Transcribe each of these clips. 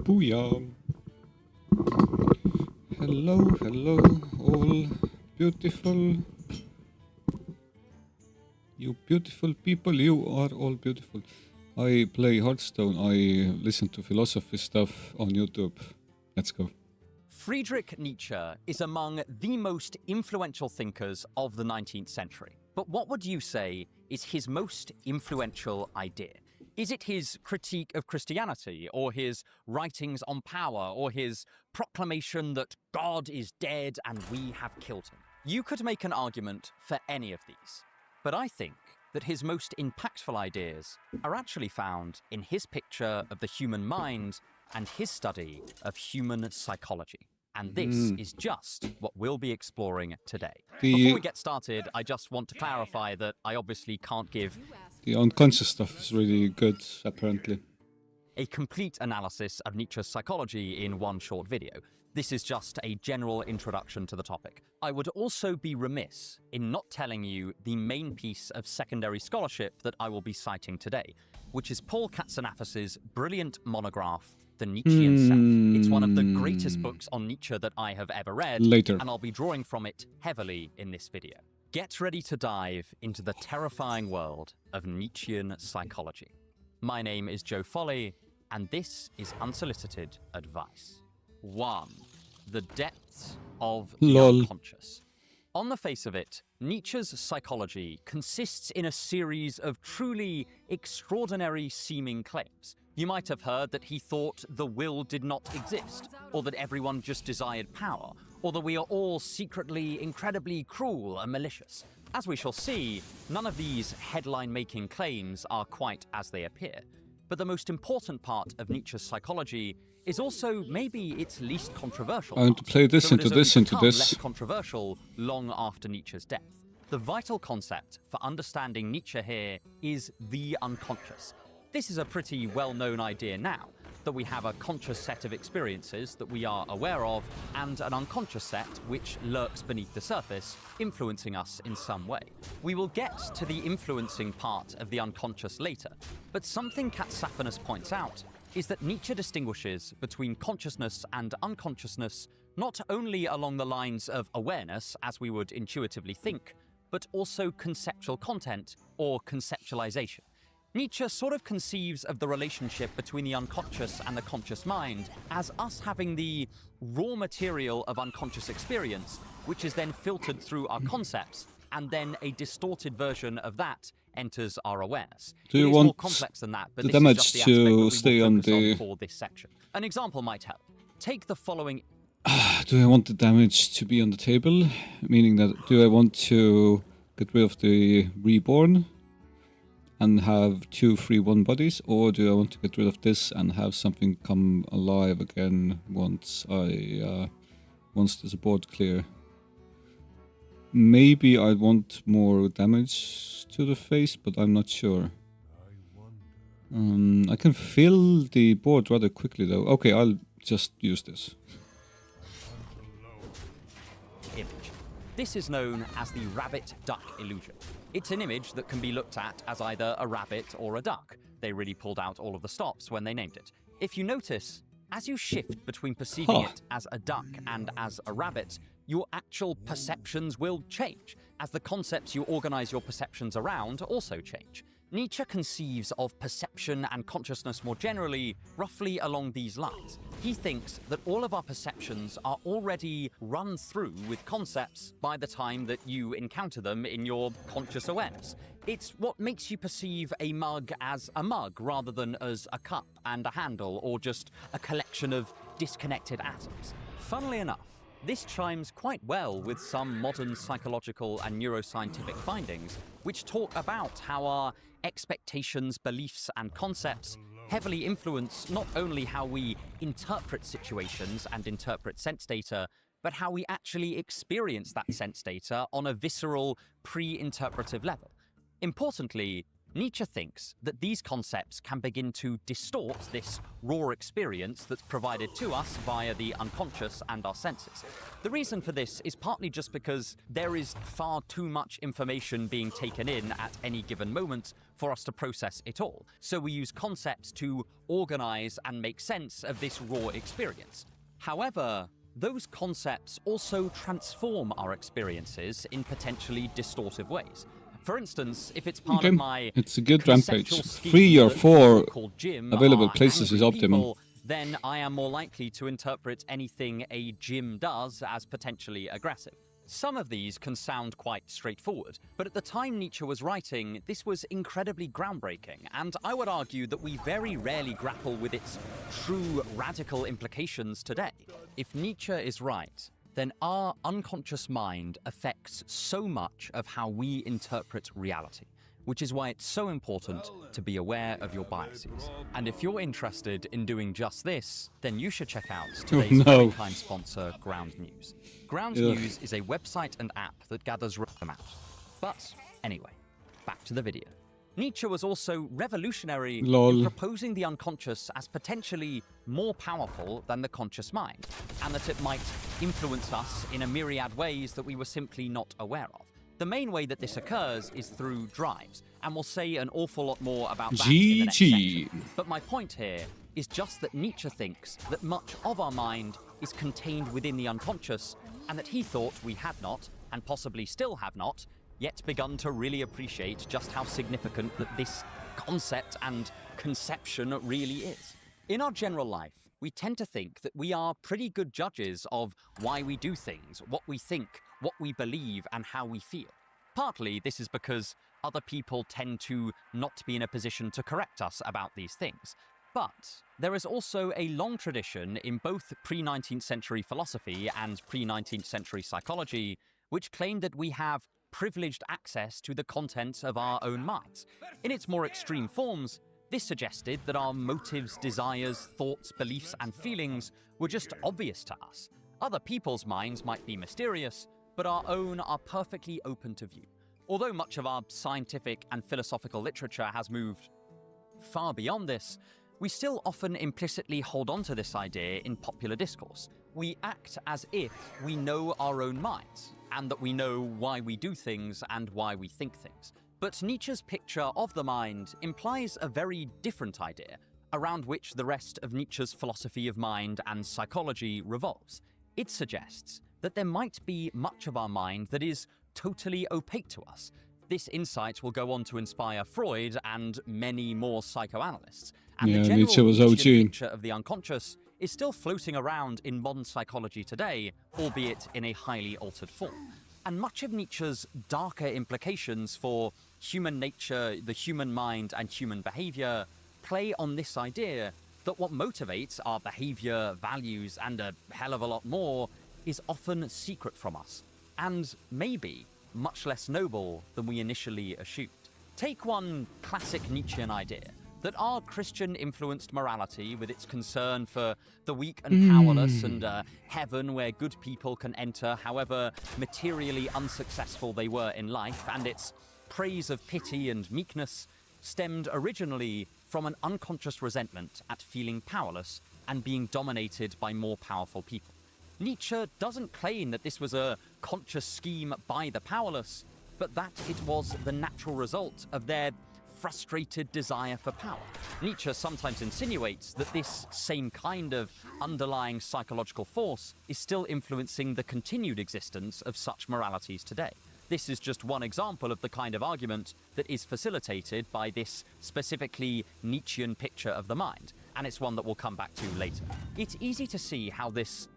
Booyah! Hello, hello, all beautiful. You beautiful people, you are all beautiful. I play Hearthstone, I listen to philosophy stuff on YouTube. Let's go. Friedrich Nietzsche is among the most influential thinkers of the 19th century. But what would you say is his most influential idea? Is it his critique of Christianity, or his writings on power, or his proclamation that God is dead and we have killed him? You could make an argument for any of these, but I think that his most impactful ideas are actually found in his picture of the human mind and his study of human psychology. And this is just what we'll be exploring today. Before we get started, I just want to clarify that I obviously can't give The unconscious stuff is really good, apparently. a complete analysis of Nietzsche's psychology in one short video. This is just a general introduction to the topic. I would also be remiss in not telling you the main piece of secondary scholarship that I will be citing today, which is Paul Katsanafis's brilliant monograph, The Nietzschean Self. It's one of the greatest books on Nietzsche that I have ever read, and I'll be drawing from it heavily in this video. Get ready to dive into the terrifying world of Nietzschean psychology. My name is Joe Foley, and this is Unsolicited Advice. 1. The depths of the unconscious. On the face of it, Nietzsche's psychology consists in a series of truly extraordinary seeming claims. You might have heard that he thought the will did not exist, or that everyone just desired power, or that we are all secretly incredibly cruel and malicious. As we shall see, none of these headline-making claims are quite as they appear. But the most important part of Nietzsche's psychology is also maybe its least controversial. I want to play this into this into this. Less controversial long after Nietzsche's death. The vital concept for understanding Nietzsche here is the unconscious. This is a pretty well-known idea now, that we have a conscious set of experiences that we are aware of, and an unconscious set which lurks beneath the surface, influencing us in some way. We will get to the influencing part of the unconscious later, but something Katsafanos points out is that Nietzsche distinguishes between consciousness and unconsciousness not only along the lines of awareness, as we would intuitively think, but also conceptual content, or conceptualization. Nietzsche sort of conceives of the relationship between the unconscious and the conscious mind as us having the raw material of unconscious experience, which is then filtered through our concepts, and then a distorted version of that enters our awareness. Do you it is want more complex than that, but the this damage is just the to aspect that we stay will on focus on the... for this section. An example might help. Take the following. Do I want the damage to be on the table? Meaning that, do I want to get rid of the reborn and have 2 3-1 bodies, or do I want to get rid of this and have something come alive again once there's a board clear? Maybe I want more damage to the face, but I'm not sure. I can fill the board rather quickly though. Okay, I'll just use this. Image. This is known as the rabbit-duck illusion. It's an image that can be looked at as either a rabbit or a duck. They really pulled out all of the stops when they named it. If you notice, as you shift between perceiving it as a duck and as a rabbit, your actual perceptions will change, as the concepts you organize your perceptions around also change. Nietzsche conceives of perception and consciousness more generally, roughly along these lines. He thinks that all of our perceptions are already run through with concepts by the time that you encounter them in your conscious awareness. It's what makes you perceive a mug as a mug rather than as a cup and a handle, or just a collection of disconnected atoms. Funnily enough, this chimes quite well with some modern psychological and neuroscientific findings, which talk about how our expectations, beliefs, and concepts heavily influence not only how we interpret situations and interpret sense data, but how we actually experience that sense data on a visceral, pre-interpretive level. Importantly, Nietzsche thinks that these concepts can begin to distort this raw experience that's provided to us via the unconscious and our senses. The reason for this is partly just because there is far too much information being taken in at any given moment for us to process it all. So we use concepts to organize and make sense of this raw experience. However, those concepts also transform our experiences in potentially distortive ways. For instance, if it's part of my it's a good conceptual rampage. scheme 3 or that 4 called gym available are places is angry optimum. people, then I am more likely to interpret anything a gym does as potentially aggressive. Some of these can sound quite straightforward, but at the time Nietzsche was writing, this was incredibly groundbreaking, and I would argue that we very rarely grapple with its true radical implications today. If Nietzsche is right, then our unconscious mind affects so much of how we interpret reality, which is why it's so important to be aware of your biases. And if you're interested in doing just this, then you should check out today's very kind sponsor, Ground News. Ground News is a website and app that gathers them out. But anyway, back to the video. Nietzsche was also revolutionary in proposing the unconscious as potentially more powerful than the conscious mind, and that it might influence us in a myriad ways that we were simply not aware of. The main way that this occurs is through drives, and we'll say an awful lot more about that in the next section. But my point here is just that Nietzsche thinks that much of our mind is contained within the unconscious, and that he thought we had not, and possibly still have not, yet begun to really appreciate just how significant that this concept and conception really is. In our general life, we tend to think that we are pretty good judges of why we do things, what we think, what we believe, and how we feel. Partly this is because other people tend to not be in a position to correct us about these things. But there is also a long tradition in both pre-19th century philosophy and pre-19th century psychology which claim that we have privileged access to the contents of our own minds. In its more extreme forms, this suggested that our motives, desires, thoughts, beliefs, and feelings were just obvious to us. Other people's minds might be mysterious, but our own are perfectly open to view. Although much of our scientific and philosophical literature has moved far beyond this, we still often implicitly hold on to this idea in popular discourse. We act as if we know our own minds, and that we know why we do things and why we think things. But Nietzsche's picture of the mind implies a very different idea, around which the rest of Nietzsche's philosophy of mind and psychology revolves. It suggests that there might be much of our mind that is totally opaque to us. This insight will go on to inspire Freud and many more psychoanalysts. And the general Nietzsche was OG. picture of the unconscious is still floating around in modern psychology today, albeit in a highly altered form. And much of Nietzsche's darker implications for human nature, the human mind, and human behavior play on this idea that what motivates our behavior, values, and a hell of a lot more is often secret from us, and maybe much less noble than we initially assumed. Take one classic Nietzschean idea, that our Christian-influenced morality, with its concern for the weak and powerless and heaven where good people can enter however materially unsuccessful they were in life, and its praise of pity and meekness, stemmed originally from an unconscious resentment at feeling powerless and being dominated by more powerful people. Nietzsche doesn't claim that this was a conscious scheme by the powerless, but that it was the natural result of their frustrated desire for power. Nietzsche sometimes insinuates that this same kind of underlying psychological force is still influencing the continued existence of such moralities today. This is just one example of the kind of argument that is facilitated by this specifically Nietzschean picture of the mind, and it's one that we'll come back to later. It's easy to see how this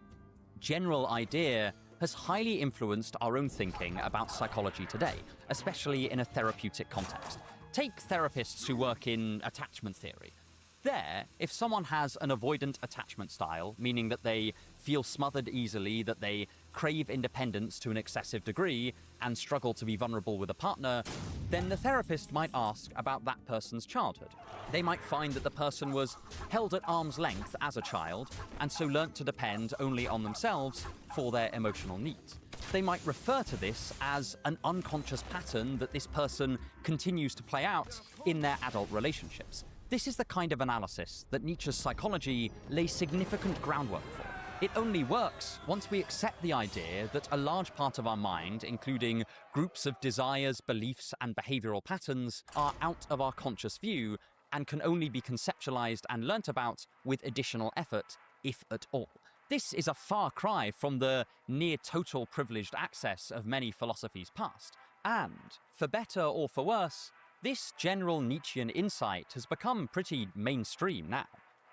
general idea has highly influenced our own thinking about psychology today, especially in a therapeutic context. Take therapists who work in attachment theory. There, if someone has an avoidant attachment style, meaning that they feel smothered easily, that they crave independence to an excessive degree and struggle to be vulnerable with a partner, then the therapist might ask about that person's childhood. They might find that the person was held at arm's length as a child and so learnt to depend only on themselves for their emotional needs. They might refer to this as an unconscious pattern that this person continues to play out in their adult relationships. This is the kind of analysis that Nietzsche's psychology lays significant groundwork for. It only works once we accept the idea that a large part of our mind, including groups of desires, beliefs, and behavioral patterns, are out of our conscious view and can only be conceptualized and learnt about with additional effort, if at all. This is a far cry from the near-total privileged access of many philosophies past. And, for better or for worse, this general Nietzschean insight has become pretty mainstream now.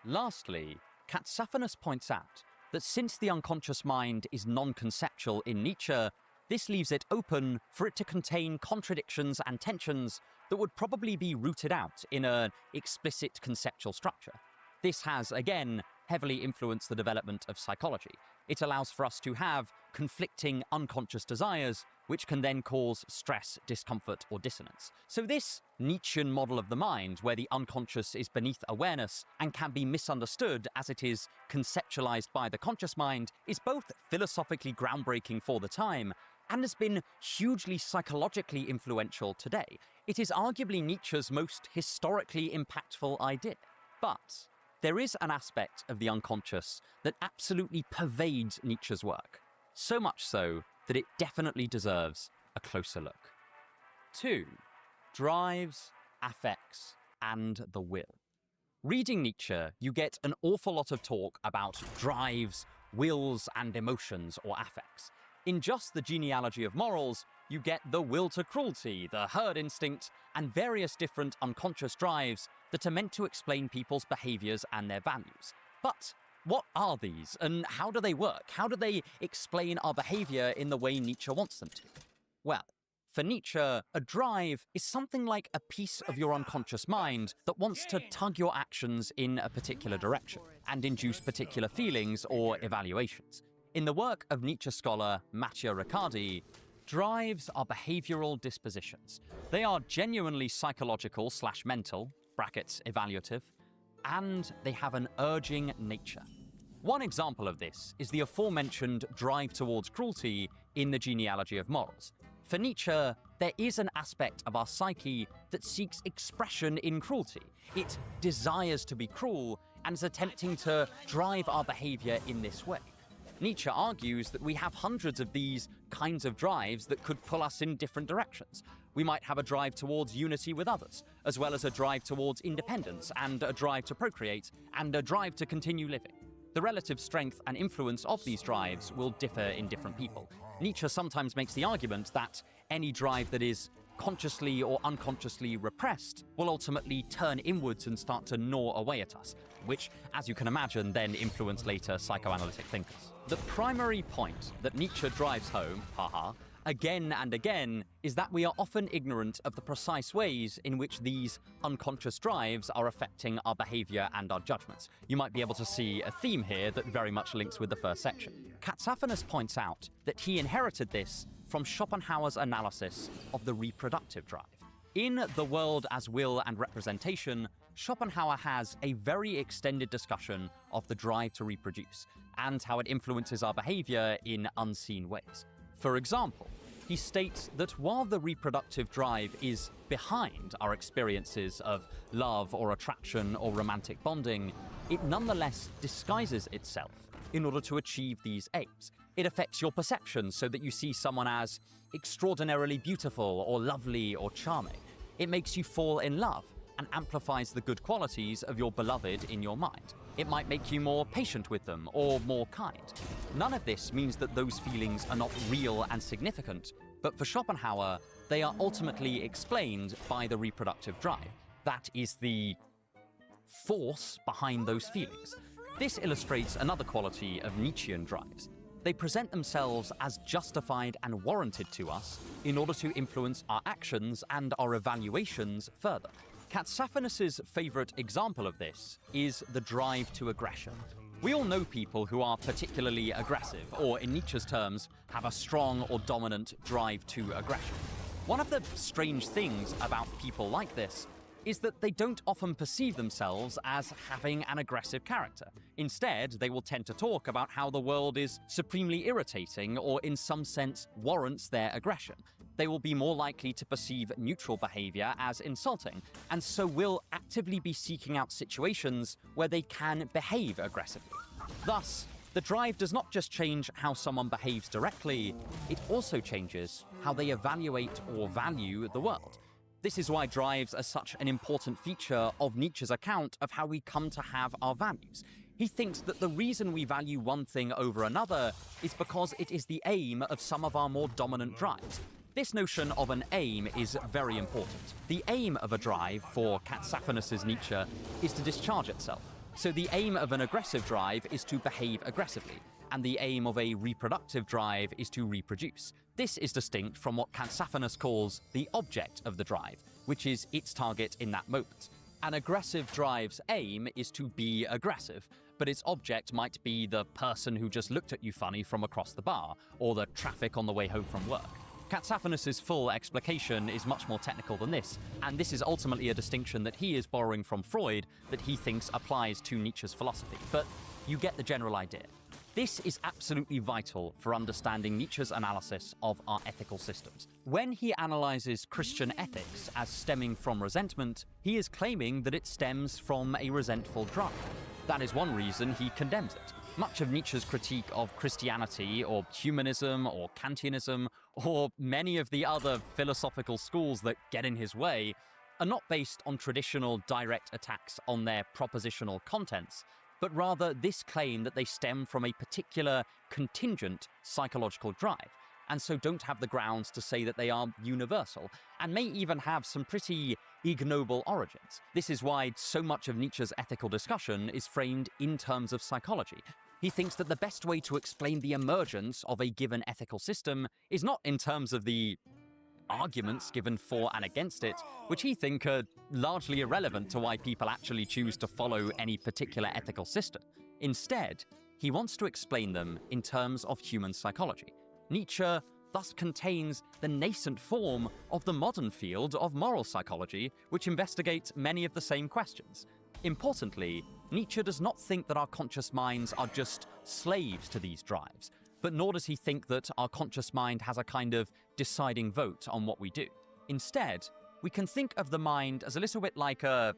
Lastly, Katsaphanus points out that since the unconscious mind is non-conceptual in Nietzsche, this leaves it open for it to contain contradictions and tensions that would probably be rooted out in an explicit conceptual structure. This has, again, heavily influenced the development of psychology. It allows for us to have conflicting unconscious desires, which can then cause stress, discomfort, or dissonance. So this Nietzschean model of the mind, where the unconscious is beneath awareness and can be misunderstood as it is conceptualized by the conscious mind, is both philosophically groundbreaking for the time and has been hugely psychologically influential today. It is arguably Nietzsche's most historically impactful idea. But there is an aspect of the unconscious that absolutely pervades Nietzsche's work, so much so that it definitely deserves a closer look. 2. Drives, affects, and the will. Reading Nietzsche, you get an awful lot of talk about drives, wills, and emotions or affects. In just the genealogy of morals, you get the will to cruelty, the herd instinct, and various different unconscious drives that are meant to explain people's behaviors and their values. But what are these, and how do they work? How do they explain our behavior in the way Nietzsche wants them to? Well, for Nietzsche, a drive is something like a piece of your unconscious mind that wants to tug your actions in a particular direction and induce particular feelings or evaluations. In the work of Nietzsche scholar Matteo Riccardi, drives are behavioral dispositions. They are genuinely psychological/mental, brackets evaluative, and they have an urging nature. One example of this is the aforementioned drive towards cruelty in the genealogy of morals. For Nietzsche, there is an aspect of our psyche that seeks expression in cruelty. It desires to be cruel and is attempting to drive our behavior in this way. Nietzsche argues that we have hundreds of these kinds of drives that could pull us in different directions. We might have a drive towards unity with others, as well as a drive towards independence, and a drive to procreate, and a drive to continue living. The relative strength and influence of these drives will differ in different people. Nietzsche sometimes makes the argument that any drive that is consciously or unconsciously repressed will ultimately turn inwards and start to gnaw away at us, which, as you can imagine, then influence later psychoanalytic thinkers. The primary point that Nietzsche drives home, again and again, is that we are often ignorant of the precise ways in which these unconscious drives are affecting our behavior and our judgments. You might be able to see a theme here that very much links with the first section. Katsaphanus points out that he inherited this from Schopenhauer's analysis of the reproductive drive. In The World as Will and Representation, Schopenhauer has a very extended discussion of the drive to reproduce and how it influences our behavior in unseen ways. For example, he states that while the reproductive drive is behind our experiences of love or attraction or romantic bonding, it nonetheless disguises itself in order to achieve these aims. It affects your perception so that you see someone as extraordinarily beautiful or lovely or charming. It makes you fall in love and amplifies the good qualities of your beloved in your mind. It might make you more patient with them or more kind. None of this means that those feelings are not real and significant, but for Schopenhauer, they are ultimately explained by the reproductive drive. That is the force behind those feelings. This illustrates another quality of Nietzschean drives. They present themselves as justified and warranted to us in order to influence our actions and our evaluations further. Katsaphanus's favorite example of this is the drive to aggression. We all know people who are particularly aggressive, or in Nietzsche's terms, have a strong or dominant drive to aggression. One of the strange things about people like this is that they don't often perceive themselves as having an aggressive character. Instead, they will tend to talk about how the world is supremely irritating or in some sense warrants their aggression. They will be more likely to perceive neutral behavior as insulting, and so will actively be seeking out situations where they can behave aggressively. Thus, the drive does not just change how someone behaves directly, it also changes how they evaluate or value the world. This is why drives are such an important feature of Nietzsche's account of how we come to have our values. He thinks that the reason we value one thing over another is because it is the aim of some of our more dominant drives. This notion of an aim is very important. The aim of a drive, for Katsafanos's Nietzsche, is to discharge itself. So the aim of an aggressive drive is to behave aggressively, and the aim of a reproductive drive is to reproduce. This is distinct from what Katsafanos calls the object of the drive, which is its target in that moment. An aggressive drive's aim is to be aggressive, but its object might be the person who just looked at you funny from across the bar, or the traffic on the way home from work. Katsafanos' full explication is much more technical than this, and this is ultimately a distinction that he is borrowing from Freud that he thinks applies to Nietzsche's philosophy. But you get the general idea. This is absolutely vital for understanding Nietzsche's analysis of our ethical systems. When he analyzes Christian ethics as stemming from resentment, he is claiming that it stems from a resentful drive. That is one reason he condemns it. Much of Nietzsche's critique of Christianity, or humanism, or Kantianism, or many of the other philosophical schools that get in his way, are not based on traditional direct attacks on their propositional contents, but rather this claim that they stem from a particular contingent psychological drive, and so don't have the grounds to say that they are universal, and may even have some pretty ignoble origins. This is why so much of Nietzsche's ethical discussion is framed in terms of psychology. He thinks that the best way to explain the emergence of a given ethical system is not in terms of the arguments given for and against it, which he thinks are largely irrelevant to why people actually choose to follow any particular ethical system. Instead, he wants to explain them in terms of human psychology. Nietzsche thus contains the nascent form of the modern field of moral psychology, which investigates many of the same questions. Importantly, Nietzsche does not think that our conscious minds are just slaves to these drives, but nor does he think that our conscious mind has a kind of deciding vote on what we do. Instead, we can think of the mind as a little bit like a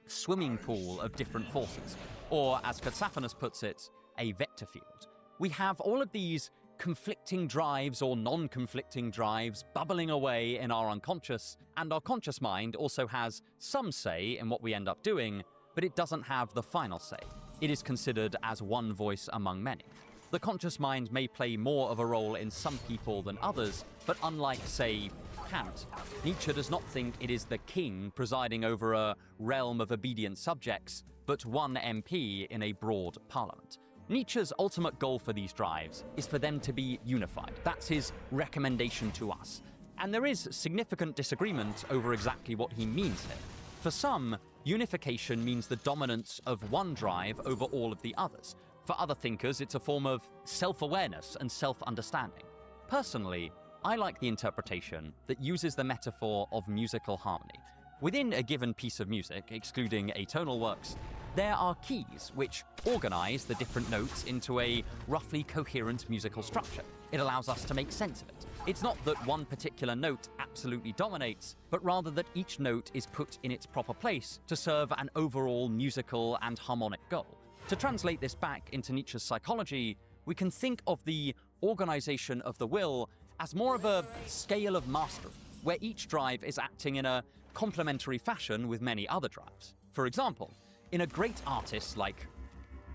swimming pool of different forces, or as Katsafanos puts it, a vector field. We have all of these conflicting drives or non-conflicting drives bubbling away in our unconscious, and our conscious mind also has some say in what we end up doing, but it doesn't have the final say. It is considered as one voice among many. The conscious mind may play more of a role in some people than others, but unlike, say, Kant, Nietzsche does not think it is the king presiding over a realm of obedient subjects, but one MP in a broad parliament. Nietzsche's ultimate goal for these drives is for them to be unified. That's his recommendation to us. And there is significant disagreement over exactly what he means here. For some, unification means the dominance of one drive over all of the others. For other thinkers, it's a form of self-awareness and self-understanding. Personally, I like the interpretation that uses the metaphor of musical harmony. Within a given piece of music, excluding atonal works, there are keys which organize the different notes into a roughly coherent musical structure. It allows us to make sense of it. It's not that one particular note absolutely dominates, but rather that each note is put in its proper place to serve an overall musical and harmonic goal. To translate this back into Nietzsche's psychology, we can think of the organization of the will as more of a scale of mastery, where each drive is acting in a complementary fashion with many other drives. For example, in a great artist like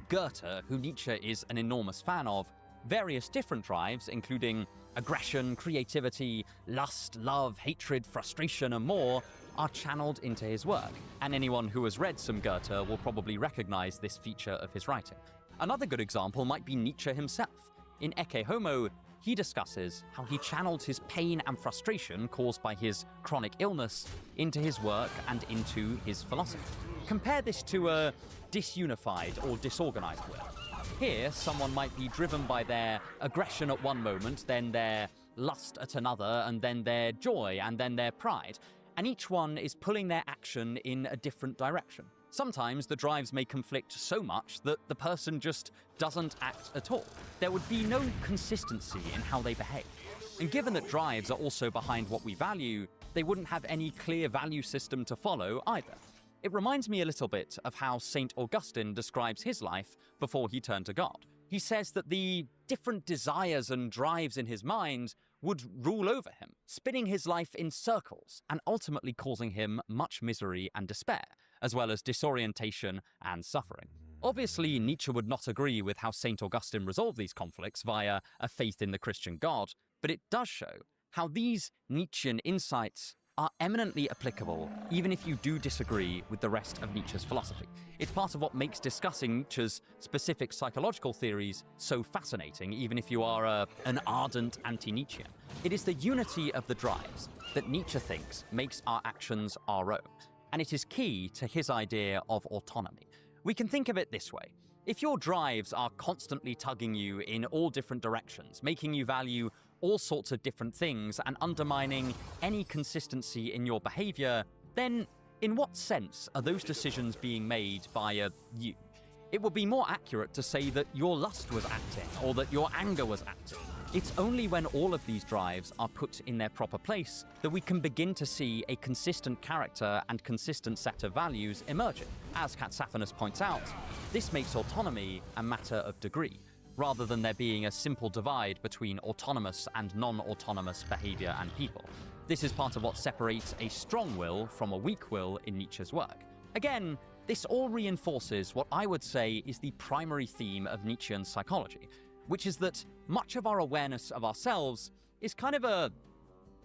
Goethe, who Nietzsche is an enormous fan of, various different drives, including aggression, creativity, lust, love, hatred, frustration, and more, are channeled into his work, and anyone who has read some Goethe will probably recognize this feature of his writing. Another good example might be Nietzsche himself. In Ecce Homo, he discusses how he channeled his pain and frustration caused by his chronic illness into his work and into his philosophy. Compare this to a disunified or disorganized will. Here, someone might be driven by their aggression at one moment, then their lust at another, and then their joy, and then their pride. And each one is pulling their action in a different direction. Sometimes the drives may conflict so much that the person just doesn't act at all. There would be no consistency in how they behave. And given that drives are also behind what we value, they wouldn't have any clear value system to follow either. It reminds me a little bit of how St. Augustine describes his life before he turned to God. He says that the different desires and drives in his mind would rule over him, spinning his life in circles and ultimately causing him much misery and despair, as well as disorientation and suffering. Obviously, Nietzsche would not agree with how St. Augustine resolved these conflicts via a faith in the Christian God, but it does show how these Nietzschean insights are eminently applicable even if you do disagree with the rest of Nietzsche's philosophy. It's part of what makes discussing Nietzsche's specific psychological theories so fascinating, even if you are an ardent anti-Nietzschean. It is the unity of the drives that Nietzsche thinks makes our actions our own, and it is key to his idea of autonomy. We can think of it this way. If your drives are constantly tugging you in all different directions, making you value all sorts of different things and undermining any consistency in your behavior, then in what sense are those decisions being made by you? It would be more accurate to say that your lust was acting or that your anger was acting. It's only when all of these drives are put in their proper place that we can begin to see a consistent character and consistent set of values emerging. As Katsafanos points out, this makes autonomy a matter of degree, rather than there being a simple divide between autonomous and non-autonomous behavior and people. This is part of what separates a strong will from a weak will in Nietzsche's work. Again, this all reinforces what I would say is the primary theme of Nietzschean psychology, which is that much of our awareness of ourselves is kind of a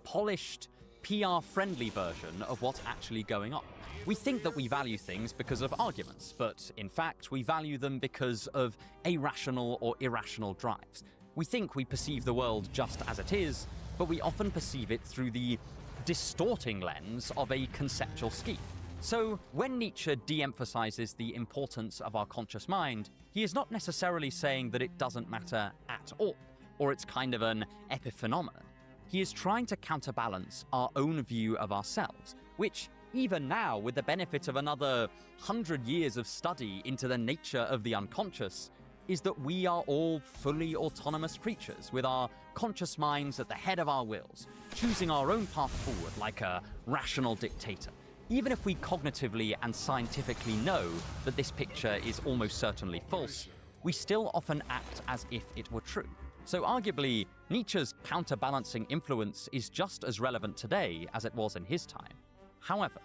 polished, PR-friendly version of what's actually going on. We think that we value things because of arguments, but in fact, we value them because of irrational or irrational drives. We think we perceive the world just as it is, but we often perceive it through the distorting lens of a conceptual scheme. So, when Nietzsche de-emphasizes the importance of our conscious mind, he is not necessarily saying that it doesn't matter at all, or it's kind of an epiphenomenon. He is trying to counterbalance our own view of ourselves, which, even now, with the benefit of another 100 years of study into the nature of the unconscious, is that we are all fully autonomous creatures with our conscious minds at the head of our wills, choosing our own path forward like a rational dictator. Even if we cognitively and scientifically know that this picture is almost certainly false, we still often act as if it were true. So arguably, Nietzsche's counterbalancing influence is just as relevant today as it was in his time. However,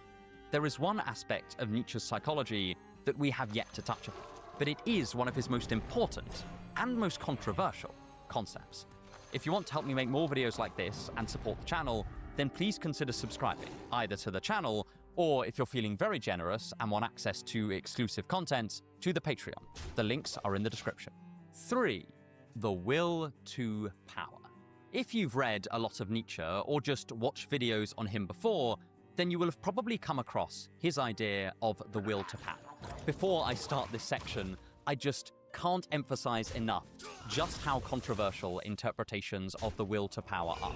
there is one aspect of Nietzsche's psychology that we have yet to touch upon, but it is one of his most important and most controversial concepts. If you want to help me make more videos like this and support the channel, then please consider subscribing, either to the channel or, if you're feeling very generous and want access to exclusive content, to the Patreon. The links are in the description. 3. The will to power. If you've read a lot of Nietzsche or just watched videos on him before, then you will have probably come across his idea of the will to power. Before I start this section, I just can't emphasize enough just how controversial interpretations of the will to power are.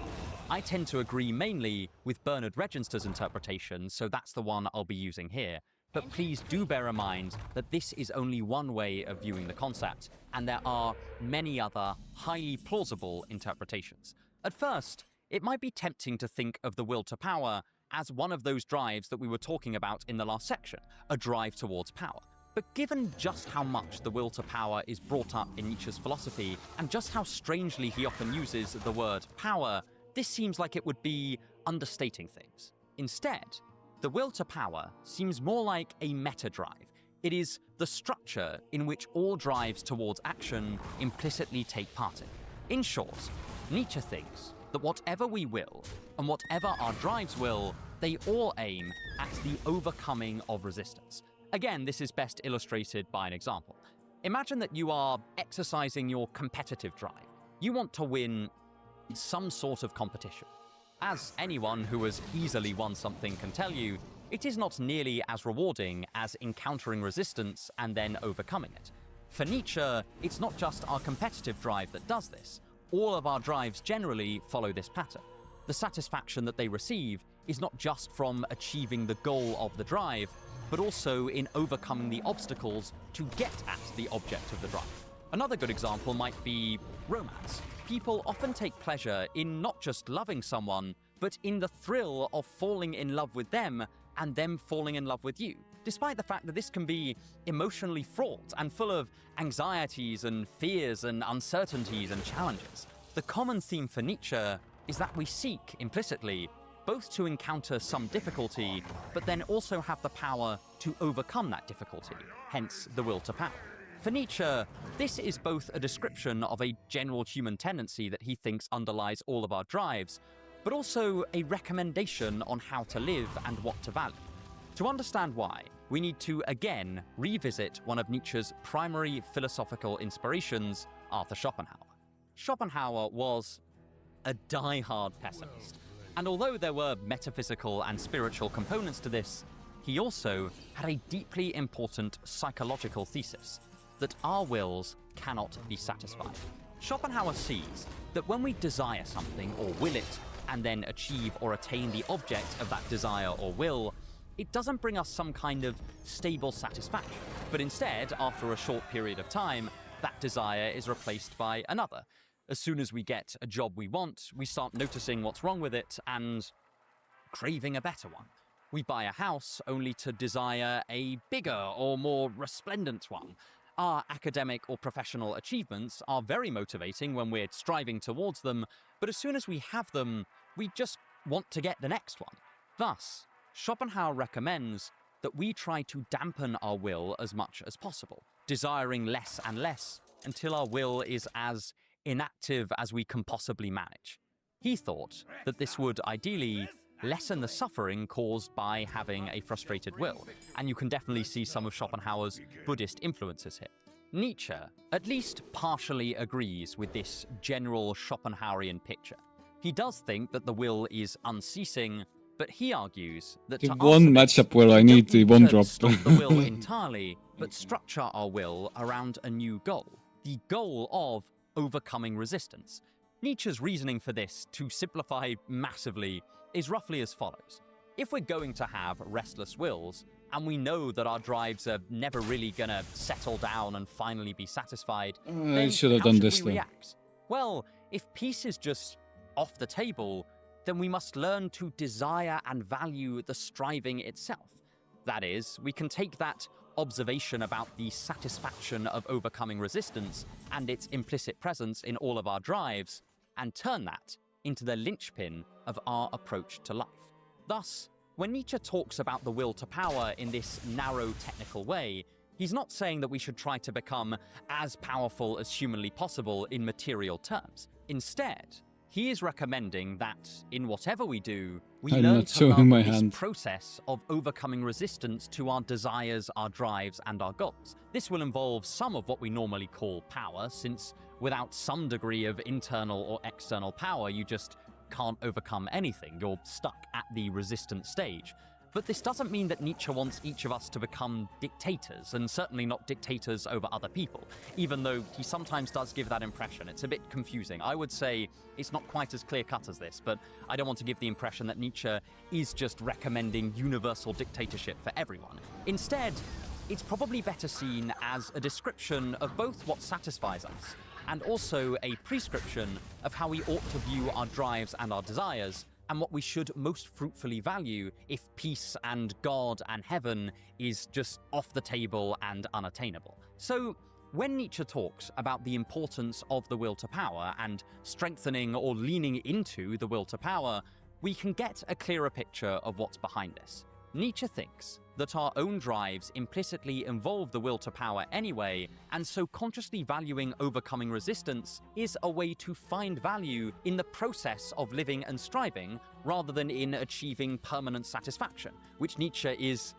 I tend to agree mainly with Bernard Regenster's interpretation, so that's the one I'll be using here. But please do bear in mind that this is only one way of viewing the concept, and there are many other highly plausible interpretations. At first, it might be tempting to think of the will to power as one of those drives that we were talking about in the last section, a drive towards power. But given just how much the will to power is brought up in Nietzsche's philosophy, and just how strangely he often uses the word power, this seems like it would be understating things. Instead, the will to power seems more like a meta-drive. It is the structure in which all drives towards action implicitly take part in. In short, Nietzsche thinks that whatever we will, and whatever our drives will, they all aim at the overcoming of resistance. Again, this is best illustrated by an example. Imagine that you are exercising your competitive drive. You want to win some sort of competition. As anyone who has easily won something can tell you, it is not nearly as rewarding as encountering resistance and then overcoming it. For Nietzsche, it's not just our competitive drive that does this. All of our drives generally follow this pattern. The satisfaction that they receive is not just from achieving the goal of the drive, but also in overcoming the obstacles to get at the object of the drive. Another good example might be romance. People often take pleasure in not just loving someone, but in the thrill of falling in love with them and them falling in love with you, despite the fact that this can be emotionally fraught and full of anxieties and fears and uncertainties and challenges. The common theme for Nietzsche is that we seek, implicitly, both to encounter some difficulty, but then also have the power to overcome that difficulty, hence the will to power. For Nietzsche, this is both a description of a general human tendency that he thinks underlies all of our drives, but also a recommendation on how to live and what to value. To understand why, we need to again revisit one of Nietzsche's primary philosophical inspirations, Arthur Schopenhauer. Schopenhauer was a die-hard pessimist, and although there were metaphysical and spiritual components to this, he also had a deeply important psychological thesis that our wills cannot be satisfied. Schopenhauer sees that when we desire something or will it, and then achieve or attain the object of that desire or will, it doesn't bring us some kind of stable satisfaction, but instead, after a short period of time, that desire is replaced by another. As soon as we get a job we want, we start noticing what's wrong with it and craving a better one. We buy a house only to desire a bigger or more resplendent one. Our academic or professional achievements are very motivating when we're striving towards them, but as soon as we have them, we just want to get the next one. Thus, Schopenhauer recommends that we try to dampen our will as much as possible, desiring less and less until our will is as inactive as we can possibly manage. He thought that this would ideally lessen the suffering caused by having a frustrated will, and you can definitely see some of Schopenhauer's Buddhist influences here. Nietzsche at least partially agrees with this general Schopenhauerian picture. He does think that the will is unceasing, but he argues that The to one answer matchup where I need the one drop. stop the will entirely, but structure our will around a new goal, the goal of overcoming resistance. Nietzsche's reasoning for this, to simplify massively, is roughly as follows. If we're going to have restless wills, and we know that our drives are never really gonna settle down and finally be satisfied, I then should have how done should this we though. react? Well, if peace is just off the table, then we must learn to desire and value the striving itself. That is, we can take that observation about the satisfaction of overcoming resistance and its implicit presence in all of our drives, and turn that into the linchpin of our approach to life. Thus, when Nietzsche talks about the will to power in this narrow technical way, he's not saying that we should try to become as powerful as humanly possible in material terms. Instead, he is recommending that, in whatever we do, we I'm learn not to showing love my this hand. process of overcoming resistance to our desires, our drives, and our goals. This will involve some of what we normally call power, since without some degree of internal or external power, you just can't overcome anything. You're stuck at the resistant stage. But this doesn't mean that Nietzsche wants each of us to become dictators, and certainly not dictators over other people, even though he sometimes does give that impression. It's a bit confusing. I would say it's not quite as clear-cut as this, but I don't want to give the impression that Nietzsche is just recommending universal dictatorship for everyone. Instead, it's probably better seen as a description of both what satisfies us, and also a prescription of how we ought to view our drives and our desires, and what we should most fruitfully value if peace and God and heaven is just off the table and unattainable. So, when Nietzsche talks about the importance of the will to power and strengthening or leaning into the will to power, we can get a clearer picture of what's behind this. Nietzsche thinks that our own drives implicitly involve the will to power anyway, and so consciously valuing overcoming resistance is a way to find value in the process of living and striving, rather than in achieving permanent satisfaction, which Nietzsche is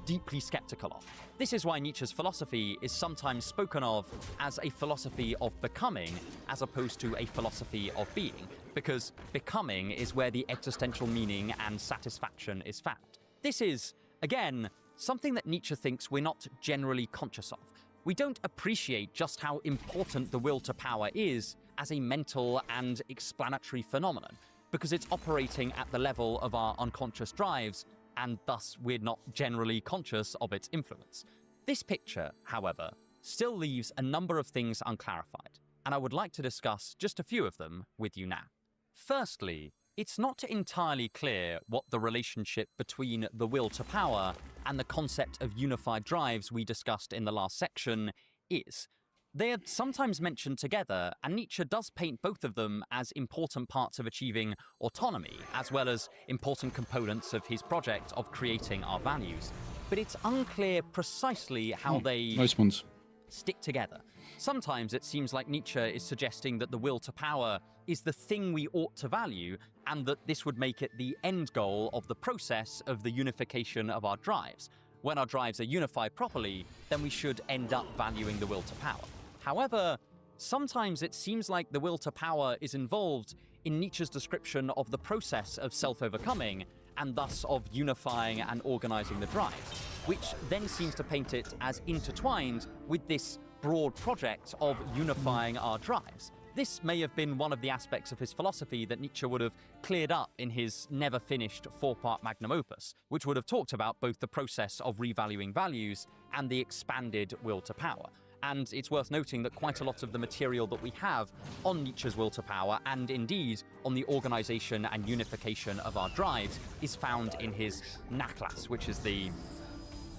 deeply skeptical of. This is why Nietzsche's philosophy is sometimes spoken of as a philosophy of becoming, as opposed to a philosophy of being, because becoming is where the existential meaning and satisfaction is found. This is, again, something that Nietzsche thinks we're not generally conscious of. We don't appreciate just how important the will to power is as a mental and explanatory phenomenon, because it's operating at the level of our unconscious drives, and thus we're not generally conscious of its influence. This picture, however, still leaves a number of things unclarified, and I would like to discuss just a few of them with you now. Firstly, it's not entirely clear what the relationship between the will to power and the concept of unified drives we discussed in the last section is. They are sometimes mentioned together, and Nietzsche does paint both of them as important parts of achieving autonomy, as well as important components of his project of creating our values. But it's unclear precisely how they nice ones. Stick together. Sometimes it seems like Nietzsche is suggesting that the will to power is the thing we ought to value, and that this would make it the end goal of the process of the unification of our drives. When our drives are unified properly, then we should end up valuing the will to power. However, sometimes it seems like the will to power is involved in Nietzsche's description of the process of self-overcoming, and thus of unifying and organizing the drives, which then seems to paint it as intertwined with this broad project of unifying our drives. This may have been one of the aspects of his philosophy that Nietzsche would have cleared up in his never-finished 4-part magnum opus, which would have talked about both the process of revaluing values and the expanded will to power. And it's worth noting that quite a lot of the material that we have on Nietzsche's will to power, and indeed on the organization and unification of our drives, is found in his Nachlass, which is the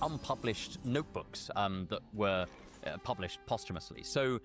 unpublished notebooks that were published posthumously. So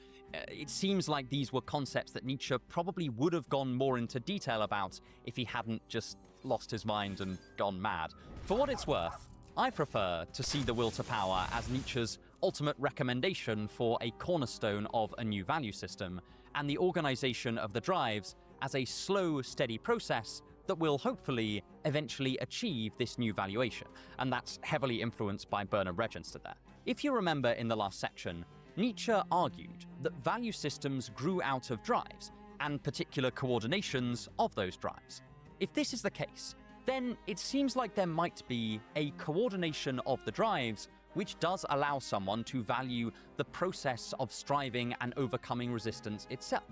it seems like these were concepts that Nietzsche probably would have gone more into detail about if he hadn't just lost his mind and gone mad. For what it's worth, I prefer to see the will to power as Nietzsche's ultimate recommendation for a cornerstone of a new value system, and the organization of the drives as a slow, steady process that will hopefully eventually achieve this new valuation. And that's heavily influenced by Bernard Regenster there. If you remember in the last section, Nietzsche argued that value systems grew out of drives and particular coordinations of those drives. If this is the case, then it seems like there might be a coordination of the drives which does allow someone to value the process of striving and overcoming resistance itself,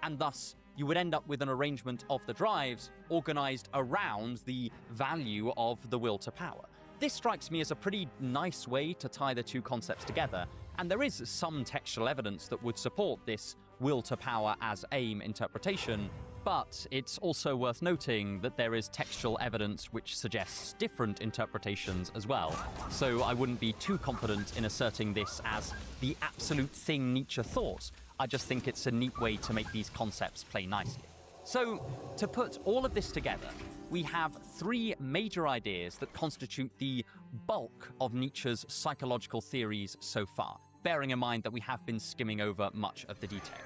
and thus you would end up with an arrangement of the drives organized around the value of the will to power. This strikes me as a pretty nice way to tie the two concepts together, and there is some textual evidence that would support this will to power as aim interpretation, but it's also worth noting that there is textual evidence which suggests different interpretations as well. So I wouldn't be too confident in asserting this as the absolute thing Nietzsche thought. I just think it's a neat way to make these concepts play nicely. So, to put all of this together, we have 3 major ideas that constitute the bulk of Nietzsche's psychological theories so far, bearing in mind that we have been skimming over much of the detail.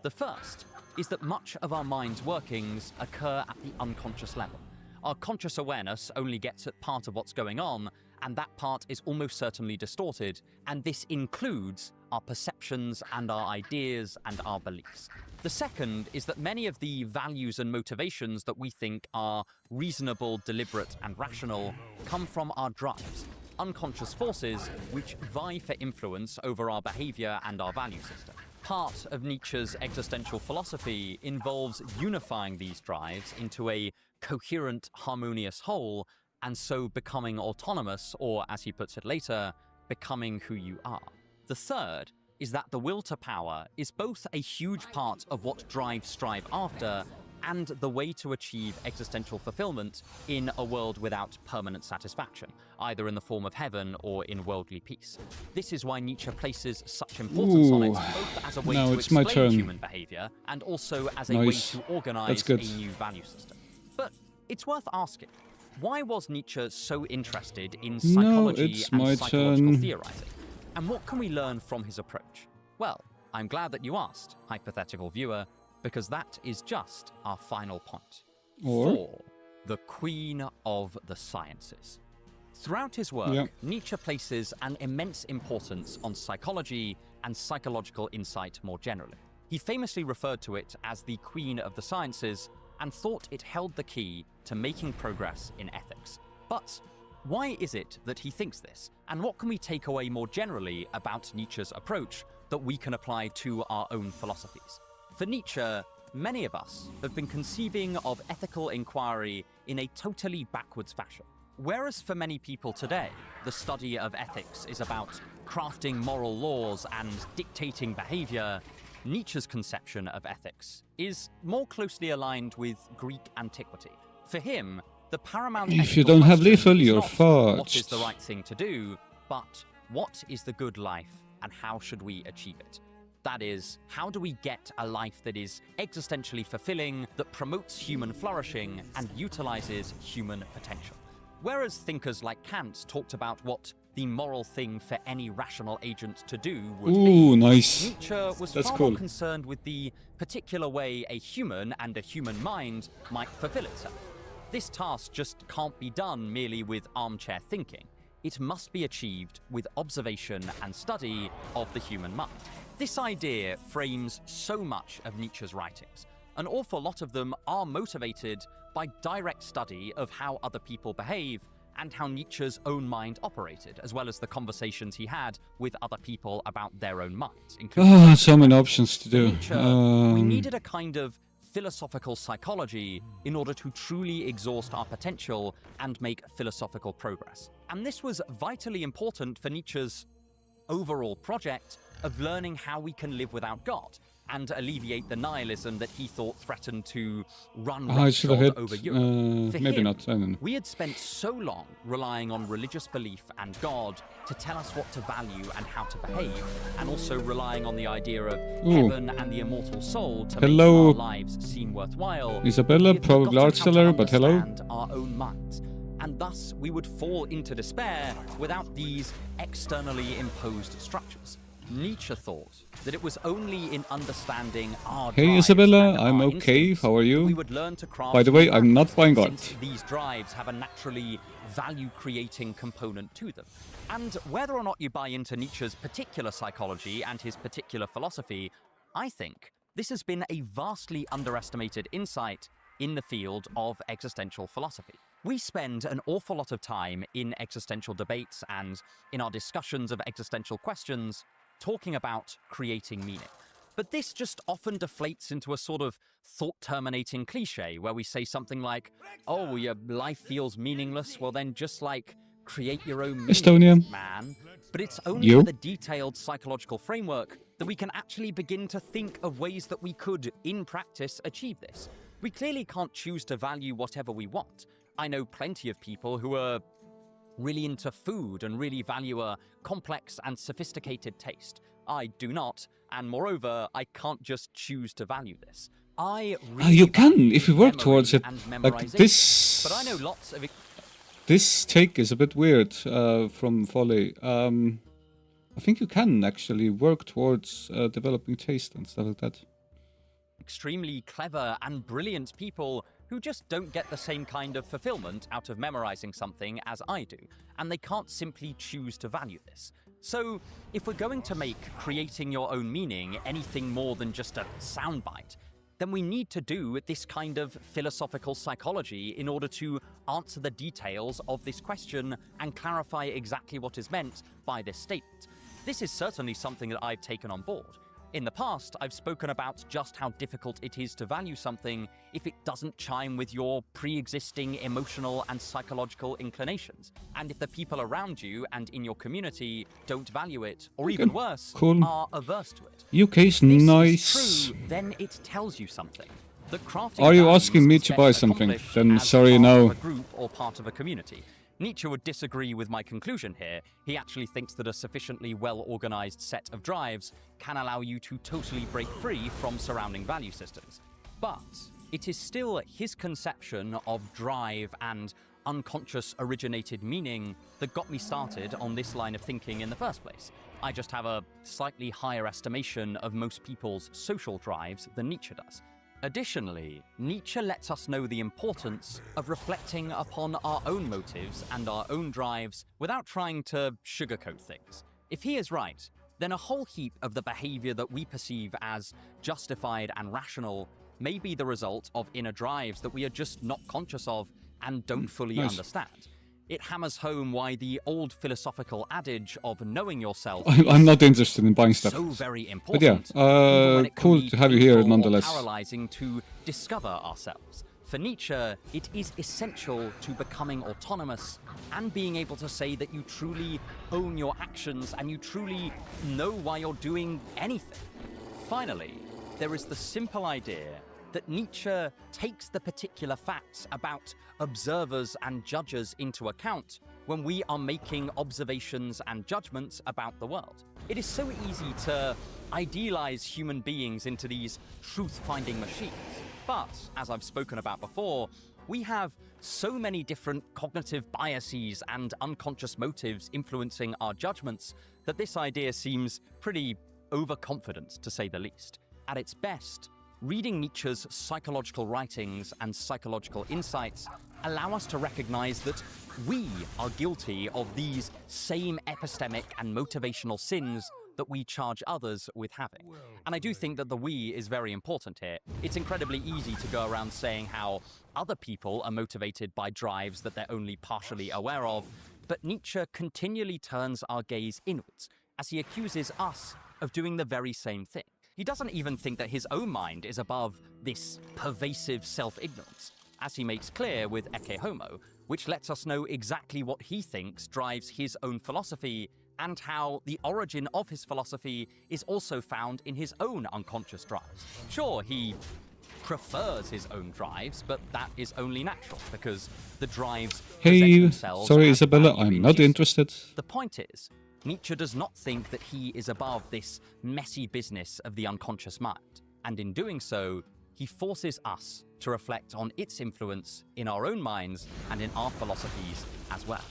The first is that much of our mind's workings occur at the unconscious level. Our conscious awareness only gets at part of what's going on, and that part is almost certainly distorted, and this includes our perceptions and our ideas and our beliefs. The second is that many of the values and motivations that we think are reasonable, deliberate, and rational come from our drives, unconscious forces which vie for influence over our behavior and our value system. Part of Nietzsche's existential philosophy involves unifying these drives into a coherent, harmonious whole, and so becoming autonomous, or as he puts it later, becoming who you are. The third is that the will to power is both a huge part of what drives strive after and the way to achieve existential fulfillment in a world without permanent satisfaction, either in the form of heaven or in worldly peace. This is why Nietzsche places such importance on it, both as a way to explain human behavior and also as a way to organize a new value system. But it's worth asking, why was Nietzsche so interested in psychology and psychological theorizing? And what can we learn from his approach? Well, I'm glad that you asked, hypothetical viewer, because that is just our final point. 4. The Queen of the Sciences. Throughout his work, Nietzsche places an immense importance on psychology and psychological insight more generally. He famously referred to it as the Queen of the Sciences and thought it held the key to making progress in ethics. But Why is it that he thinks this? And what can we take away more generally about Nietzsche's approach that we can apply to our own philosophies? For Nietzsche, many of us have been conceiving of ethical inquiry in a totally backwards fashion. Whereas for many people today, the study of ethics is about crafting moral laws and dictating behavior, Nietzsche's conception of ethics is more closely aligned with Greek antiquity. For him, the paramount If you don't have lethal, you're not what is the fucked. right thing to do, but what is the good life and how should we achieve it? That is, how do we get a life that is existentially fulfilling, that promotes human flourishing and utilizes human potential? Whereas thinkers like Kant talked about what the moral thing for any rational agent to do would Ooh, be, nice. Nietzsche was That's far cool. more concerned with the particular way a human and a human mind might fulfill itself. This task just can't be done merely with armchair thinking. It must be achieved with observation and study of the human mind. This idea frames so much of Nietzsche's writings. An awful lot of them are motivated by direct study of how other people behave and how Nietzsche's own mind operated, as well as the conversations he had with other people about their own minds. Ah, so many options to do. Nietzsche, we needed a kind of philosophical psychology in order to truly exhaust our potential and make philosophical progress. And this was vitally important for Nietzsche's overall project of learning how we can live without God and alleviate the nihilism that he thought threatened to run I should have roughshod hit. over Europe. For Maybe him, not. I don't know. we had spent so long relying on religious belief and God to tell us what to value and how to behave, and also relying on the idea of heaven and the immortal soul to Hello. make our lives seem worthwhile. Isabella, We had probably forgotten art how to seller, but hello. understand our own minds, and thus we would fall into despair without these externally imposed structures. Nietzsche thought that it was only in understanding our Hey drives Isabella, and I'm our okay. instincts How are we you? would learn to craft By the way, new I'm not values, buying art. since these drives have a naturally value-creating component to them. And whether or not you buy into Nietzsche's particular psychology and his particular philosophy, I think this has been a vastly underestimated insight in the field of existential philosophy. We spend an awful lot of time in existential debates and in our discussions of existential questions talking about creating meaning. But this just often deflates into a sort of thought-terminating cliche where we say something like, oh, your life feels meaningless, well then just like create your own meaning, Estonia. man. But it's only You? with a detailed psychological framework that we can actually begin to think of ways that we could, in practice, achieve this. We clearly can't choose to value whatever we want. I know plenty of people who are really into food and really value a complex and sophisticated taste. I do not, and moreover, I can't just choose to value this. I really You can, value if you work memory towards it. and Like memorization, this. but I know lots of This take is a bit weird from Folly. I think you can actually work towards developing taste and stuff like that. extremely clever and brilliant people who just don't get the same kind of fulfillment out of memorizing something as I do, and they can't simply choose to value this. So, if we're going to make creating your own meaning anything more than just a soundbite, then we need to do this kind of philosophical psychology in order to answer the details of this question and clarify exactly what is meant by this statement. This is certainly something that I've taken on board. In the past, I've spoken about just how difficult it is to value something if it doesn't chime with your pre-existing emotional and psychological inclinations, and if the people around you and in your community don't value it, or even worse, cool. are averse to it. UK's If this nice. is true, then it tells you something. That crafting Are you values asking me is to best buy something? accomplished Then as sorry, part no. of a group or part of a community. Nietzsche would disagree with my conclusion here. He actually thinks that a sufficiently well-organized set of drives can allow you to totally break free from surrounding value systems. But it is still his conception of drive and unconscious originated meaning that got me started on this line of thinking in the first place. I just have a slightly higher estimation of most people's social drives than Nietzsche does. Additionally, Nietzsche lets us know the importance of reflecting upon our own motives and our own drives without trying to sugarcoat things. If he is right, then a whole heap of the behavior that we perceive as justified and rational may be the result of inner drives that we are just not conscious of and don't fully Nice. understand. It hammers home why the old philosophical adage of knowing yourself I'm not interested in buying stuff. so very But important. yeah, even when it can cool be to have you here painful or nonetheless. paralyzing to discover ourselves. For Nietzsche, it is essential to becoming autonomous and being able to say that you truly own your actions and you truly know why you're doing anything. Finally, there is the simple idea that Nietzsche takes the particular facts about observers and judges into account when we are making observations and judgments about the world. It is so easy to idealize human beings into these truth-finding machines. But, as I've spoken about before, we have so many different cognitive biases and unconscious motives influencing our judgments that this idea seems pretty overconfident, to say the least. At its best, reading Nietzsche's psychological writings and psychological insights allow us to recognize that we are guilty of these same epistemic and motivational sins that we charge others with having. And I do think that the we is very important here. It's incredibly easy to go around saying how other people are motivated by drives that they're only partially aware of, but Nietzsche continually turns our gaze inwards as he accuses us of doing the very same thing. He doesn't even think that his own mind is above this pervasive self-ignorance, as he makes clear with Ecce Homo, which lets us know exactly what he thinks drives his own philosophy and how the origin of his philosophy is also found in his own unconscious drives. Sure, he prefers his own drives, but that is only natural because the drives present Hey, themselves sorry as Isabella, value I'm not inducing. interested. The point is, Nietzsche does not think that he is above this messy business of the unconscious mind, and in doing so, he forces us to reflect on its influence in our own minds and in our philosophies as well.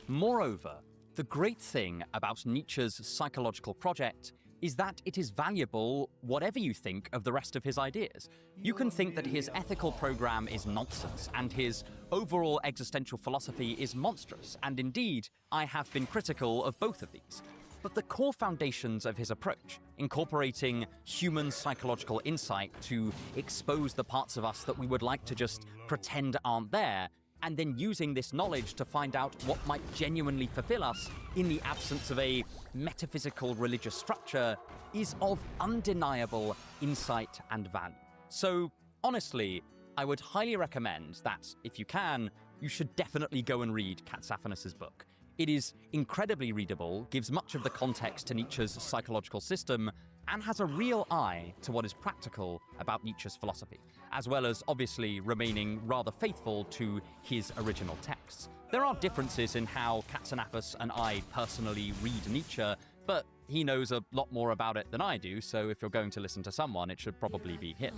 Moreover, the great thing about Nietzsche's psychological project is that it is valuable whatever you think of the rest of his ideas. You can think that his ethical program is nonsense and his overall existential philosophy is monstrous, and indeed, I have been critical of both of these. But the core foundations of his approach, incorporating human psychological insight to expose the parts of us that we would like to just pretend aren't there, and then using this knowledge to find out what might genuinely fulfill us in the absence of a metaphysical religious structure, is of undeniable insight and value. So, honestly, I would highly recommend that, if you can, you should definitely go and read Katsafanos's book. It is incredibly readable, gives much of the context to Nietzsche's psychological system, and has a real eye to what is practical about Nietzsche's philosophy, as well as obviously remaining rather faithful to his original texts. There are differences in how Katsafanos and I personally read Nietzsche, but he knows a lot more about it than I do, so if you're going to listen to someone, it should probably be him.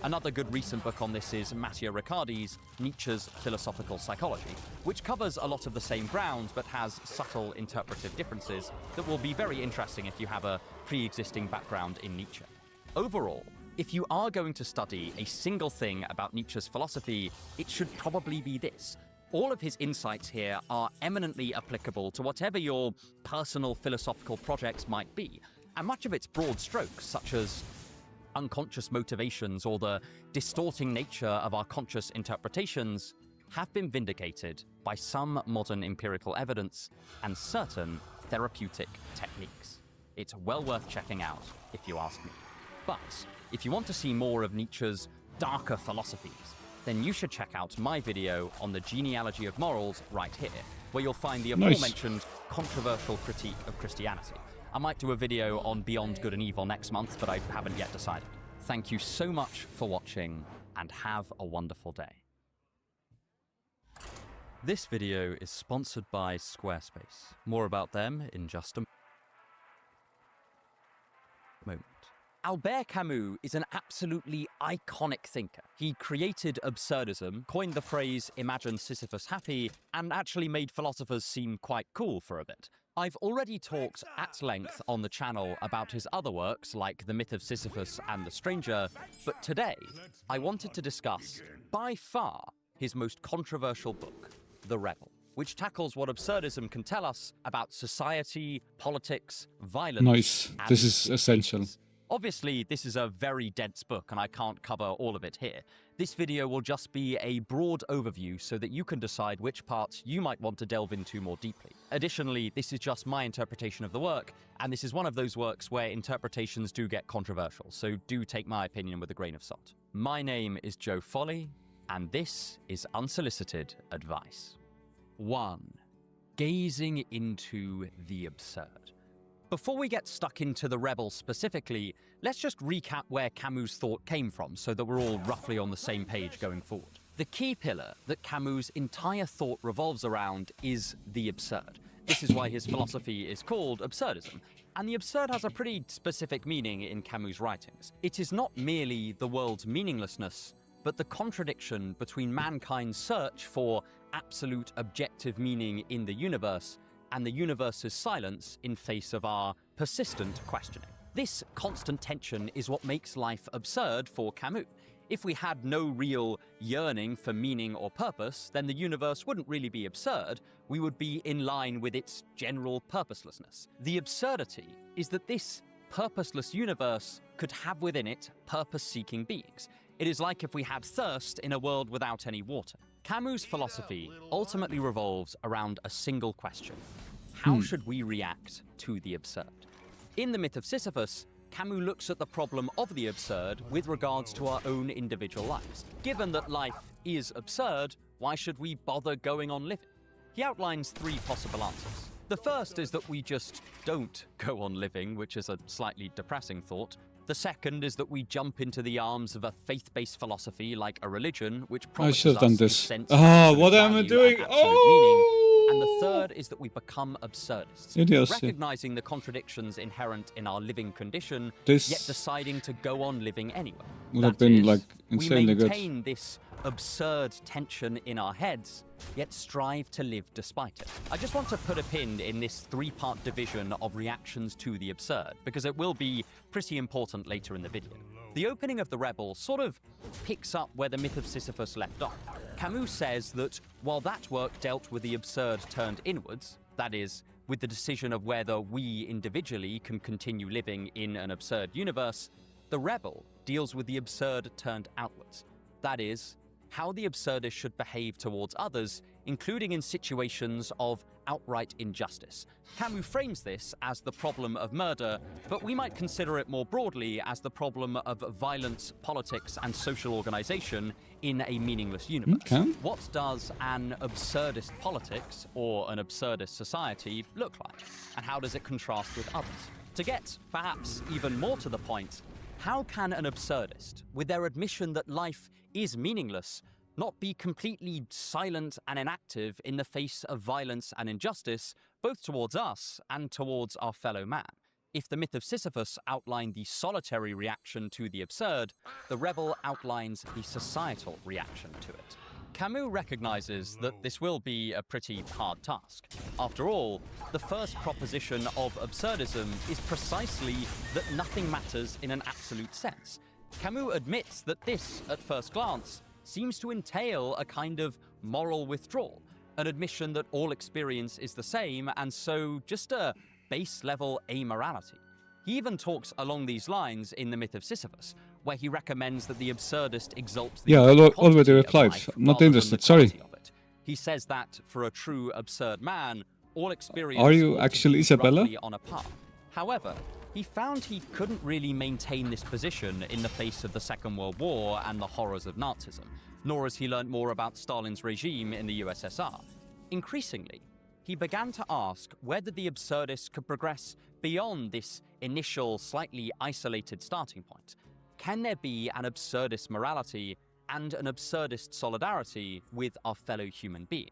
Another good recent book on this is Matteo Riccardi's Nietzsche's Philosophical Psychology, which covers a lot of the same ground but has subtle interpretive differences that will be very interesting if you have a pre-existing background in Nietzsche. Overall, if you are going to study a single thing about Nietzsche's philosophy, it should probably be this. All of his insights here are eminently applicable to whatever your personal philosophical projects might be, and much of its broad strokes, such as unconscious motivations or the distorting nature of our conscious interpretations, have been vindicated by some modern empirical evidence and certain therapeutic techniques. It's well worth checking out, if you ask me. But if you want to see more of Nietzsche's darker philosophies, then you should check out my video on the genealogy of morals right here, where you'll find the aforementioned controversial critique of Christianity. I might do a video on Beyond Good and Evil next month, but I haven't yet decided. Thank you so much for watching, and have a wonderful day. This video is sponsored by Squarespace. More about them in just a moment. Albert Camus is an absolutely iconic thinker. He created absurdism, coined the phrase "imagine Sisyphus happy," and actually made philosophers seem quite cool for a bit. I've already talked at length on the channel about his other works like The Myth of Sisyphus and The Stranger, but today I wanted to discuss, by far, his most controversial book, The Rebel, which tackles what absurdism can tell us about society, politics, violence. Nice. This is essential. Obviously, this is a very dense book and I can't cover all of it here. This video will just be a broad overview so that you can decide which parts you might want to delve into more deeply. Additionally, this is just my interpretation of the work, and this is one of those works where interpretations do get controversial, so do take my opinion with a grain of salt. My name is Joe Foley, and this is Unsolicited Advice. 1. Gazing into the absurd. Before we get stuck into the Rebel specifically, let's just recap where Camus' thought came from so that we're all roughly on the same page going forward. The key pillar that Camus' entire thought revolves around is the absurd. This is why his philosophy is called absurdism, and the absurd has a pretty specific meaning in Camus' writings. It is not merely the world's meaninglessness, but the contradiction between mankind's search for absolute objective meaning in the universe and the universe's silence in face of our persistent questioning. This constant tension is what makes life absurd for Camus. If we had no real yearning for meaning or purpose, then the universe wouldn't really be absurd. We would be in line with its general purposelessness. The absurdity is that this purposeless universe could have within it purpose-seeking beings. It is like if we had thirst in a world without any water. Camus' philosophy ultimately revolves around a single question. How should we react to the absurd? In the myth of Sisyphus, Camus looks at the problem of the absurd with regards to our own individual lives. Given that life is absurd, why should we bother going on living? He outlines 3 possible answers. The first is that we just don't go on living, which is a slightly depressing thought. The second is that we jump into the arms of a faith-based philosophy like a religion, which promises us a sense of what am I doing? Meaning. And the third is that we become absurdists, Idiocy. recognizing the contradictions inherent in our living condition, This yet deciding to go on living anyway. would have That been is, like insanely we good. maintain this absurd tension in our heads, yet strive to live despite it. I just want to put a pin in this 3-part division of reactions to the absurd, because it will be pretty important later in the video. The opening of The Rebel sort of picks up where the myth of Sisyphus left off. Camus says that while that work dealt with the absurd turned inwards, that is, with the decision of whether we individually can continue living in an absurd universe, The Rebel deals with the absurd turned outwards. That is, how the absurdist should behave towards others, including in situations of outright injustice. Camus frames this as the problem of murder, but we might consider it more broadly as the problem of violence, politics, and social organization in a meaningless universe. Okay. What does an absurdist politics or an absurdist society look like? And how does it contrast with others? To get perhaps even more to the point, how can an absurdist, with their admission that life is meaningless, not be completely silent and inactive in the face of violence and injustice, both towards us and towards our fellow man? If the myth of Sisyphus outlined the solitary reaction to the absurd, The Rebel outlines the societal reaction to it. Camus recognizes that this will be a pretty hard task. After all, the first proposition of absurdism is precisely that nothing matters in an absolute sense. Camus admits that this, at first glance, seems to entail a kind of moral withdrawal, an admission that all experience is the same, and so just a base-level amorality. He even talks along these lines in The Myth of Sisyphus, where he recommends that the absurdist exalts the already quantity of replied. life I'm not rather than interested, the sorry. quality of it. He says that, for a true absurd man, all experience Are you ought to actually be Isabella? roughly on a par. However, he found he couldn't really maintain this position in the face of the Second World War and the horrors of Nazism, nor as he learnt more about Stalin's regime in the USSR. Increasingly, he began to ask whether the absurdist could progress beyond this initial, slightly isolated starting point. Can there be an absurdist morality and an absurdist solidarity with our fellow human being?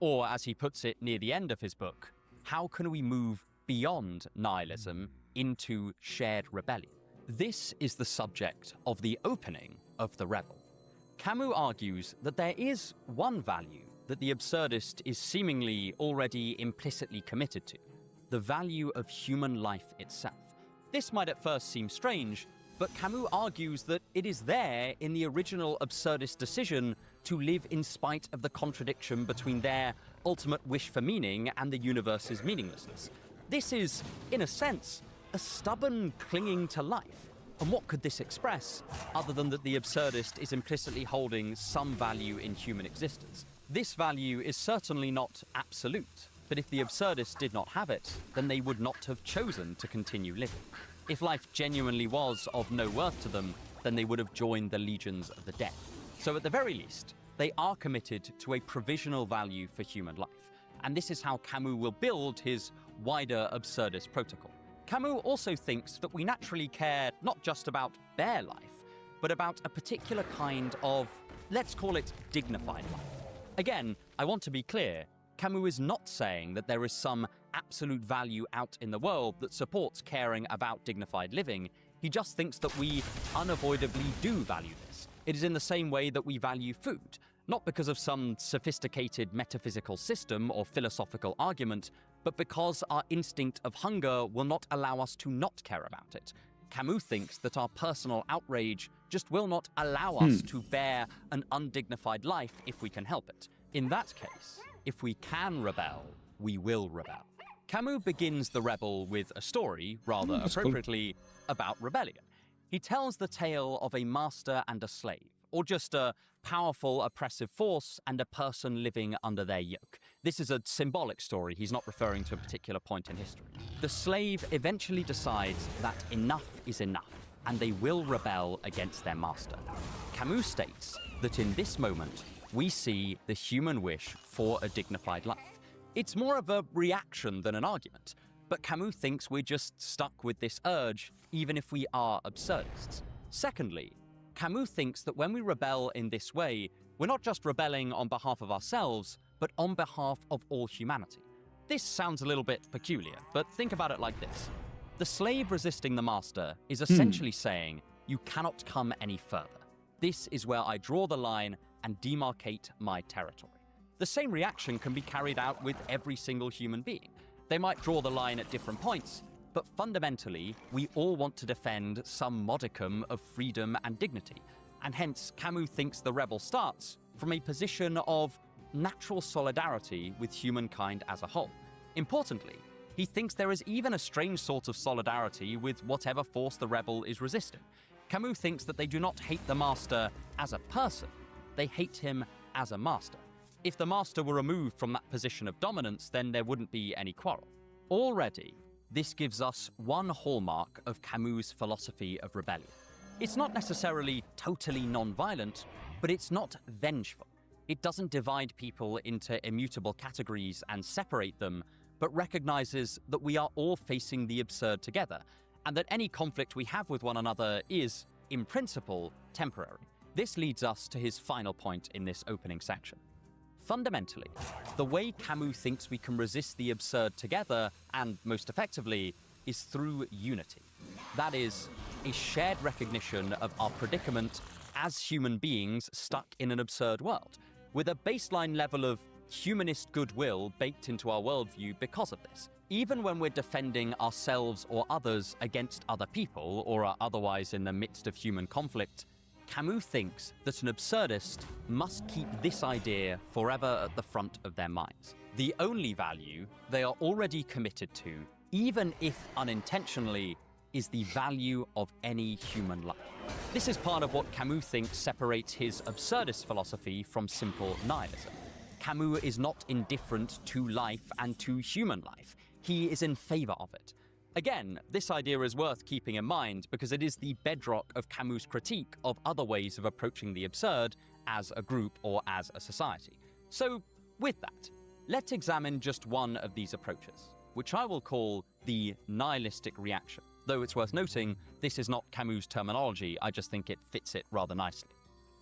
Or, as he puts it near the end of his book, how can we move beyond nihilism into shared rebellion? This is the subject of the opening of The Rebel. Camus argues that there is one value that the absurdist is seemingly already implicitly committed to, the value of human life itself. This might at first seem strange, but Camus argues that it is there in the original absurdist decision to live in spite of the contradiction between their ultimate wish for meaning and the universe's meaninglessness. This is, in a sense, a stubborn clinging to life, And what could this express, other than that the absurdist is implicitly holding some value in human existence? This value is certainly not absolute, but if the absurdists did not have it, then they would not have chosen to continue living. If life genuinely was of no worth to them, then they would have joined the legions of the dead. So at the very least, they are committed to a provisional value for human life. And this is how Camus will build his wider absurdist protocol. Camus also thinks that we naturally care not just about bare life, but about a particular kind of, let's call it, dignified life. Again, I want to be clear, Camus is not saying that there is some absolute value out in the world that supports caring about dignified living. He just thinks that we unavoidably do value this. It is in the same way that we value food, not because of some sophisticated metaphysical system or philosophical argument, but because our instinct of hunger will not allow us to not care about it. Camus thinks that our personal outrage just will not allow us to bear an undignified life if we can help it. In that case, if we can rebel, we will rebel. Camus begins The Rebel with a story, rather appropriately, about rebellion. He tells the tale of a master and a slave, or just a powerful, oppressive force and a person living under their yoke. This is a symbolic story. He's not referring to a particular point in history. The slave eventually decides that enough is enough, and they will rebel against their master. Camus states that in this moment, we see the human wish for a dignified life. It's more of a reaction than an argument, but Camus thinks we're just stuck with this urge, even if we are absurdists. Secondly, Camus thinks that when we rebel in this way, we're not just rebelling on behalf of ourselves, but on behalf of all humanity. This sounds a little bit peculiar, but think about it like this. The slave resisting the master is essentially saying, you cannot come any further. This is where I draw the line and demarcate my territory. The same reaction can be carried out with every single human being. They might draw the line at different points, but fundamentally, we all want to defend some modicum of freedom and dignity. And hence, Camus thinks the rebel starts from a position of natural solidarity with humankind as a whole. Importantly, he thinks there is even a strange sort of solidarity with whatever force the rebel is resisting. Camus thinks that they do not hate the master as a person, they hate him as a master. If the master were removed from that position of dominance, then there wouldn't be any quarrel. Already, this gives us one hallmark of Camus' philosophy of rebellion. It's not necessarily totally non-violent, but it's not vengeful. It doesn't divide people into immutable categories and separate them, but recognizes that we are all facing the absurd together, and that any conflict we have with one another is, in principle, temporary. This leads us to his final point in this opening section. Fundamentally, the way Camus thinks we can resist the absurd together, and most effectively, is through unity. That is, a shared recognition of our predicament as human beings stuck in an absurd world, with a baseline level of humanist goodwill baked into our worldview because of this. Even when we're defending ourselves or others against other people, or are otherwise in the midst of human conflict, Camus thinks that an absurdist must keep this idea forever at the front of their minds. The only value they are already committed to, even if unintentionally, is the value of any human life. This is part of what Camus thinks separates his absurdist philosophy from simple nihilism. Camus is not indifferent to life and to human life. He is in favor of it. Again, this idea is worth keeping in mind because it is the bedrock of Camus' critique of other ways of approaching the absurd as a group or as a society. So, with that, let's examine just one of these approaches, which I will call the nihilistic reaction. Though it's worth noting, this is not Camus' terminology, I just think it fits it rather nicely.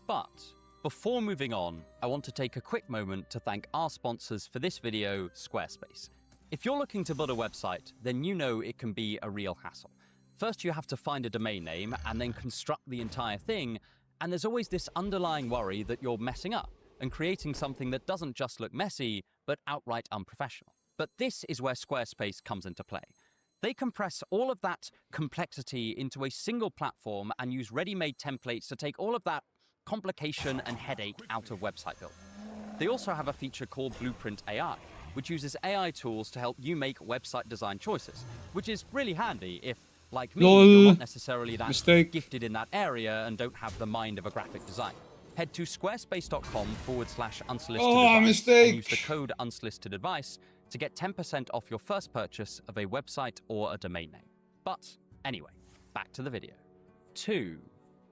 But, before moving on, I want to take a quick moment to thank our sponsors for this video, Squarespace. If you're looking to build a website, then you know it can be a real hassle. First, you have to find a domain name and then construct the entire thing, and there's always this underlying worry that you're messing up and creating something that doesn't just look messy, but outright unprofessional. But this is where Squarespace comes into play. They compress all of that complexity into a single platform and use ready-made templates to take all of that complication and headache out of website building. They also have a feature called Blueprint AI, which uses AI tools to help you make website design choices, which is really handy if, Like me, Lol. you're not necessarily that Mistake. gifted in that area and don't have the mind of a graphic designer. Head to squarespace.com/unsolicited Oh, advice mistake. and use the code unsolicited advice to get 10% off your first purchase of a website or a domain name. But anyway, back to the video. 2.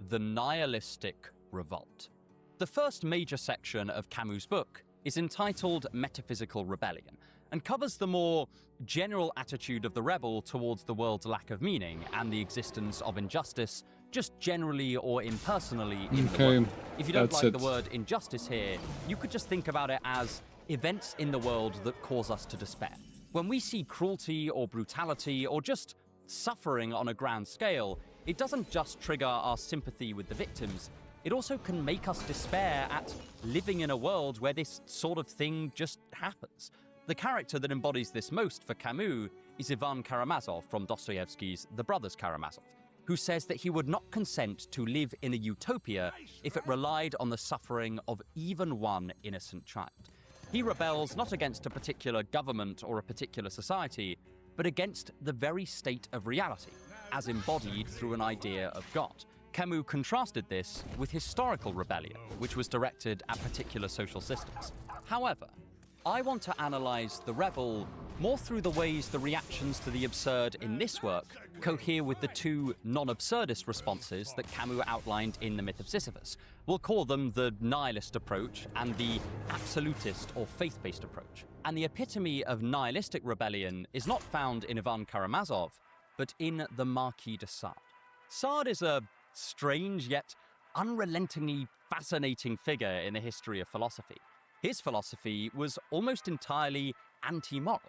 The Nihilistic Revolt. The first major section of Camus' book is entitled Metaphysical Rebellion and covers the more general attitude of the rebel towards the world's lack of meaning and the existence of injustice, just generally or impersonally in the world. If you don't like the word injustice here, you could just think about it as events in the world that cause us to despair. When we see cruelty or brutality or just suffering on a grand scale, it doesn't just trigger our sympathy with the victims, it also can make us despair at living in a world where this sort of thing just happens. The character that embodies this most for Camus is Ivan Karamazov from Dostoevsky's The Brothers Karamazov, who says that he would not consent to live in a utopia if it relied on the suffering of even one innocent child. He rebels not against a particular government or a particular society, but against the very state of reality, as embodied through an idea of God. Camus contrasted this with historical rebellion, which was directed at particular social systems. However, I want to analyze the rebel more through the ways the reactions to the absurd in this work cohere with the two non-absurdist responses that Camus outlined in The Myth of Sisyphus. We'll call them the nihilist approach and the absolutist or faith-based approach. And the epitome of nihilistic rebellion is not found in Ivan Karamazov, but in the Marquis de Sade. Sade is a strange yet unrelentingly fascinating figure in the history of philosophy. His philosophy was almost entirely anti-moral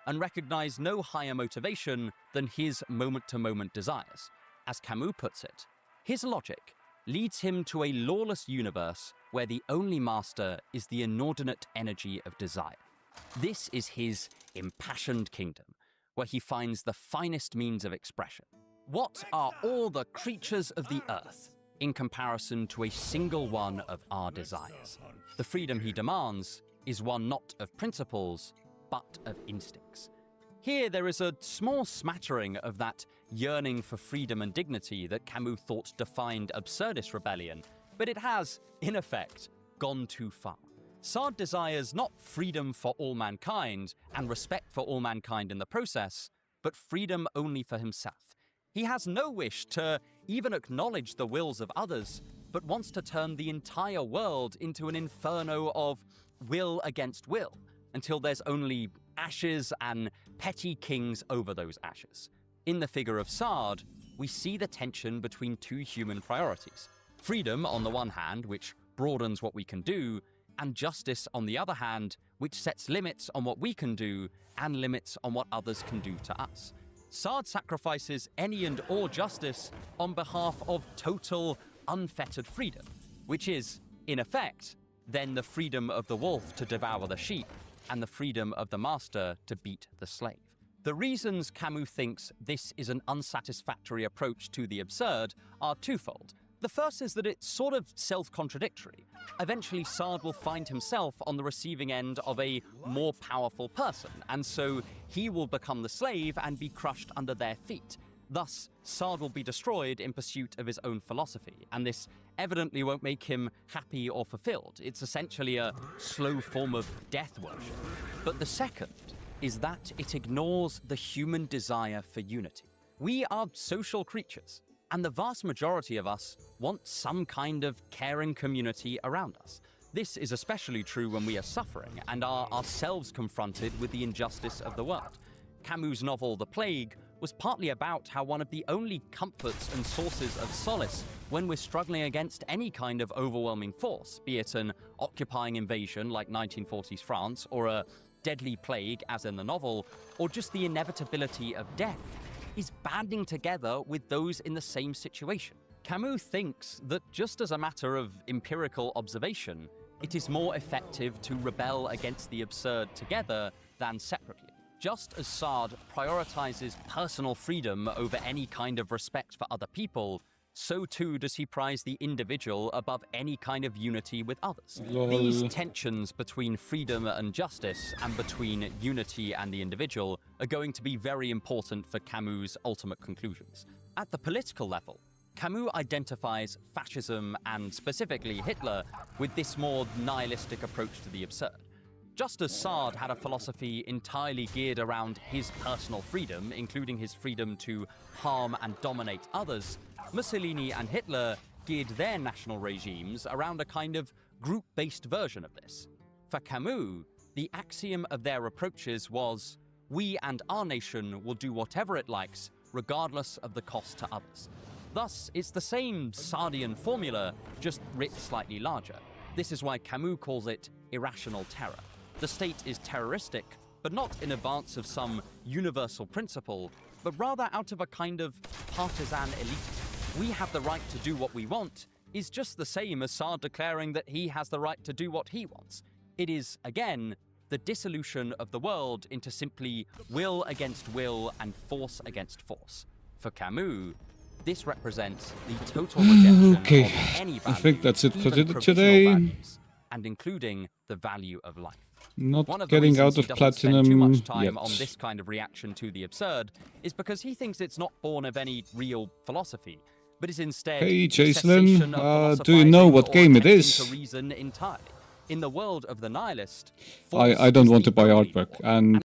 and recognized no higher motivation than his moment-to-moment desires. As Camus puts it, his logic leads him to a lawless universe where the only master is the inordinate energy of desire. This is his impassioned kingdom, where he finds the finest means of expression. What are all the creatures of the earth in comparison to a single one of our desires? The freedom he demands is one not of principles, but of instincts. Here there is a small smattering of that yearning for freedom and dignity that Camus thought defined absurdist rebellion, but it has, in effect, gone too far. Sade desires not freedom for all mankind and respect for all mankind in the process, but freedom only for himself. He has no wish to even acknowledge the wills of others, but wants to turn the entire world into an inferno of will against will, until there's only ashes and petty kings over those ashes. In the figure of Sade, we see the tension between two human priorities. Freedom on the one hand, which broadens what we can do, and justice on the other hand, which sets limits on what we can do and limits on what others can do to us. Sade sacrifices any and all justice on behalf of total, unfettered freedom, which is, in effect, then the freedom of the wolf to devour the sheep and the freedom of the master to beat the slave. The reasons Camus thinks this is an unsatisfactory approach to the absurd are twofold. The first is that it's sort of self-contradictory. Eventually, Sade will find himself on the receiving end of a more powerful person, and so he will become the slave and be crushed under their feet. Thus, Sade will be destroyed in pursuit of his own philosophy, and this evidently won't make him happy or fulfilled. It's essentially a slow form of death worship. But the second is that it ignores the human desire for unity. We are social creatures, and the vast majority of us want some kind of caring community around us. This is especially true when we are suffering and are ourselves confronted with the injustice of the world. Camus' novel The Plague was partly about how one of the only comforts and sources of solace when we're struggling against any kind of overwhelming force, be it an occupying invasion like 1940s France, or a deadly plague as in the novel, or just the inevitability of death, is banding together with those in the same situation. Camus thinks that just as a matter of empirical observation, it is more effective to rebel against the absurd together than separately. Just as Sade prioritizes personal freedom over any kind of respect for other people, so too does he prize the individual above any kind of unity with others. Lol. These tensions between freedom and justice, and between unity and the individual, are going to be very important for Camus' ultimate conclusions. At the political level, Camus identifies fascism, and specifically Hitler, with this more nihilistic approach to the absurd. Just as Sade had a philosophy entirely geared around his personal freedom, including his freedom to harm and dominate others, Mussolini and Hitler geared their national regimes around a kind of group-based version of this. For Camus, the axiom of their approaches was, "We and our nation will do whatever it likes, regardless of the cost to others." Thus, it's the same Sadean formula, just writ slightly larger. This is why Camus calls it irrational terror. The state is terroristic, but not in advance of some universal principle, but rather out of a kind of partisan elite. We have the right to do what we want is just the same as Sade declaring that he has the right to do what he wants. It is, again, the dissolution of the world into simply will against will and force against force. For Camus, this represents the total rejection of any value, I think that's it for even today. provisional values, and including the value of life. Not One of the getting reasons out of he doesn't spend too platinum much time yet. on this kind of reaction to the absurd is because he thinks it's not born of any real philosophy, but is instead Hey, the Jacelyn, cessation of do you know philosophizing what or game it attempting is? to reason entirely. In the world of the nihilist, I force don't is want the to buy only artwork, law, and